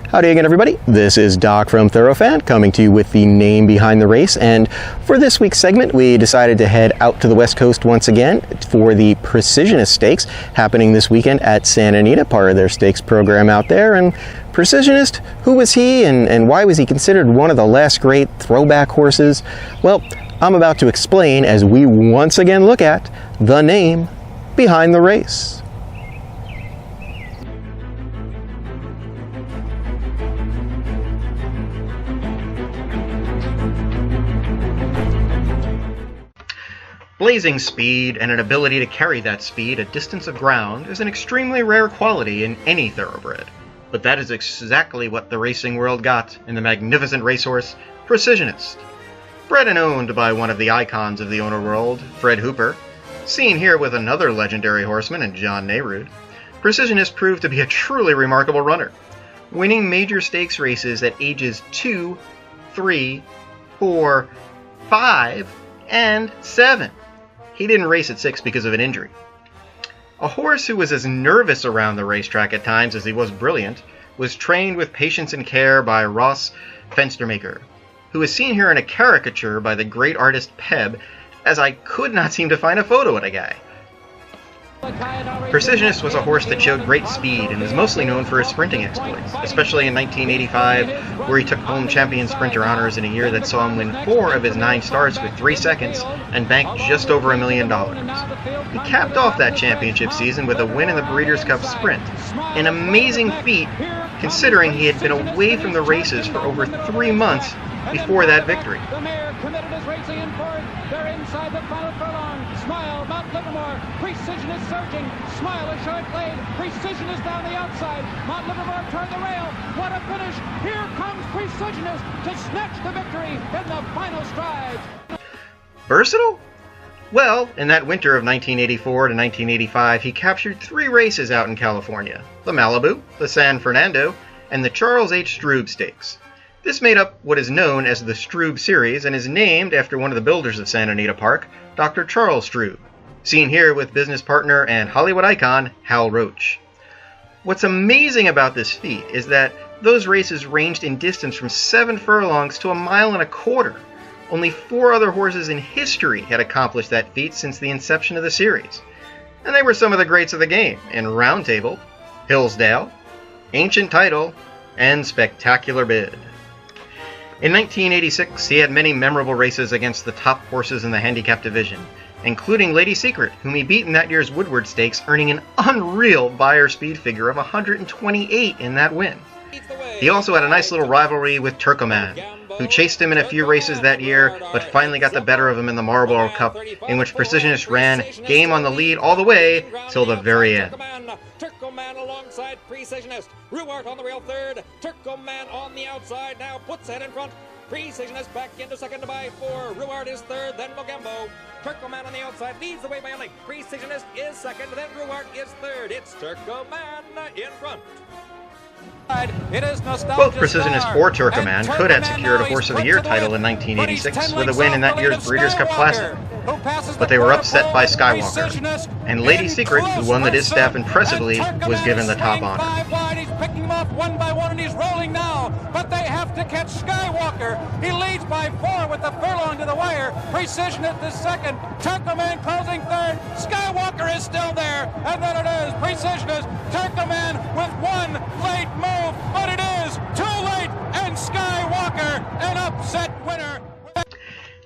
Howdy again, everybody. This is Doc from Throwback coming to you with the name behind the race, and for this week's segment we decided to head out to the West Coast once again for the Precisionist Stakes happening this weekend at Santa Anita, part of their stakes program out there. And Precisionist, who was he and why was he considered one of the last great throwback horses? Well, I'm about to explain as we once again look at the name behind the race. Blazing speed and an ability to carry that speed a distance of ground is an extremely rare quality in any thoroughbred. But that is exactly what the racing world got in the magnificent racehorse Precisionist. Bred and owned by one of the icons of the owner world, Fred Hooper, seen here with another legendary horseman in John Nayrud, Precisionist proved to be a truly remarkable runner, winning major stakes races at ages 2, 3, 4, 5, and 7. He didn't race at 6 because of an injury. A horse who was as nervous around the racetrack at times as he was brilliant was trained with patience and care by Ross Fenstermaker, who is seen here in a caricature by the great artist Peb, as I could not seem to find a photo of the guy. Precisionist was a horse that showed great speed and is mostly known for his sprinting exploits, especially in 1985, where he took home champion sprinter honors in a year that saw him win 4 of his 9 starts with 3 seconds and banked just over $1 million. He capped off that championship season with a win in the Breeders' Cup Sprint, an amazing feat considering he had been away from the races for over 3 months before that victory. The mare committed his racing in fourth. They're inside the final furlong. Smile, Mount Livermore. Precisionist surging. Smile a short lead. Precisionist down the outside. Mount Livermore toward the rail. What a finish. Here comes Precisionist to snatch the victory in the final stride. Versatile? Well, in that winter of 1984 to 1985, he captured 3 races out in California: the Malibu, the San Fernando, and the Charles H. Strube Stakes. This made up what is known as the Strube Series and is named after one of the builders of Santa Anita Park, Dr. Charles Strube, seen here with business partner and Hollywood icon Hal Roach. What's amazing about this feat is that those races ranged in distance from 7 furlongs to 1.25 miles. Only 4 other horses in history had accomplished that feat since the inception of the series. And they were some of the greats of the game in Round Table, Hillsdale, Ancient Title, and Spectacular Bid. In 1986, he had many memorable races against the top horses in the handicap division, including Lady Secret, whom he beat in that year's Woodward Stakes, earning an unreal Beyer speed figure of 128 in that win. He also had a nice little rivalry with Turkoman, who chased him in a few races that year, but finally got the better of him in the Marlboro Cup, in which Precisionist ran game on the lead all the way till the very end. Turkoman alongside Precisionist. Ruart on the rail third. Turkoman on the outside now puts head in front. Precisionist back into second by 4. Ruart is third, then Mogambo. Turkoman on the outside leads the way by a length. Precisionist is second, then Ruart is third. It's Turkoman in front. Both Precisionist or Turkoman could have secured a Horse of the Year title in 1986 with a win in that year's Breeders' Cup Classic, but they were upset by Skywalker, and Lady Secret, who won the distaff impressively, was given the top honor. He's picking them off one by one and he's rolling now, but they have to catch Skywalker. He leads by 4 with the furlong to the wire. Precisionist is second. Turkoman closing third. Skywalker is still there, and then it is Precisionist. Turkoman with one late move, but it is too late, and Skywalker an upset winner.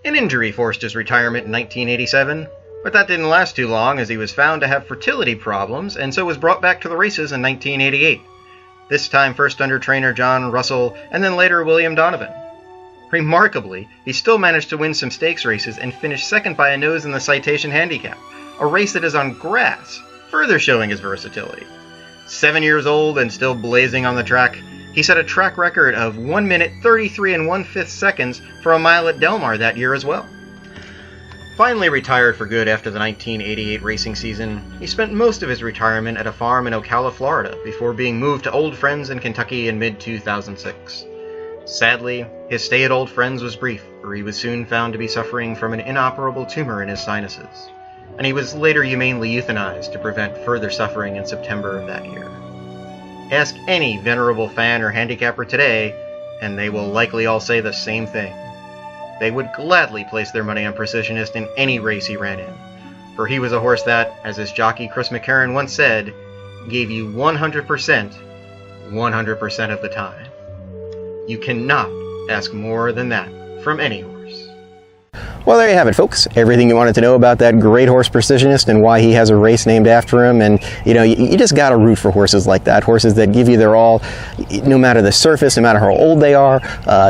An injury forced his retirement in 1987, but that didn't last too long as he was found to have fertility problems and so was brought back to the races in 1988. This time first under trainer John Russell and then later William Donovan. Remarkably, he still managed to win some stakes races and finish second by a nose in the Citation Handicap, a race that is on grass, further showing his versatility. 7 years old and still blazing on the track, he set a track record of 1 minute 33 1/5 seconds for a mile at Del Mar that year as well. Finally retired for good after the 1988 racing season, he spent most of his retirement at a farm in Ocala, Florida, before being moved to Old Friends in Kentucky in mid-2006. Sadly, his stay at Old Friends was brief, for he was soon found to be suffering from an inoperable tumor in his sinuses, and he was later humanely euthanized to prevent further suffering in September of that year. Ask any venerable fan or handicapper today, and they will likely all say the same thing. They would gladly place their money on Precisionist in any race he ran in, for he was a horse that, as his jockey Chris McCarron once said, gave you 100%, 100% of the time. You cannot ask more than that from any horse. Well, there you have it, folks. Everything you wanted to know about that great horse Precisionist and why he has a race named after him. And, you know, you just got to root for horses like that. Horses that give you their all, no matter the surface, no matter how old they are,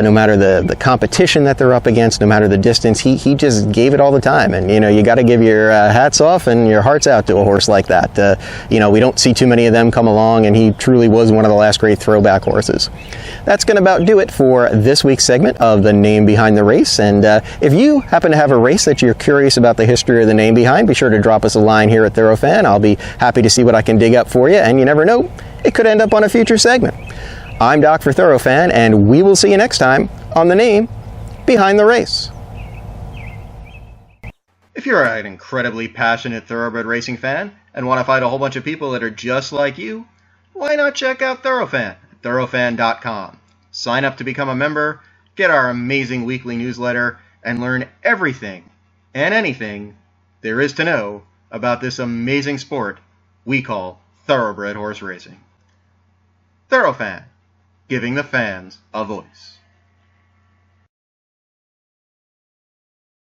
no matter the competition that they're up against, no matter the distance. He just gave it all the time. And, you know, you got to give your hats off and your hearts out to a horse like that. You know, we don't see too many of them come along, and he truly was one of the last great throwback horses. That's going to about do it for this week's segment of The Name Behind the Race. And if you happen to have a race that you're curious about the history or the name behind, be sure to drop us a line here at Thoroughfan. I'll be happy to see what I can dig up for you, and you never know, it could end up on a future segment. I'm Doc for Thoroughfan, and we will see you next time on The Name Behind the Race. If you're an incredibly passionate thoroughbred racing fan and want to find a whole bunch of people that are just like you, why not check out Thoroughfan at thoroughfan.com. Sign up to become a member, get our amazing weekly newsletter, and learn everything and anything there is to know about this amazing sport we call thoroughbred horse racing. Thoroughfan, giving the fans a voice.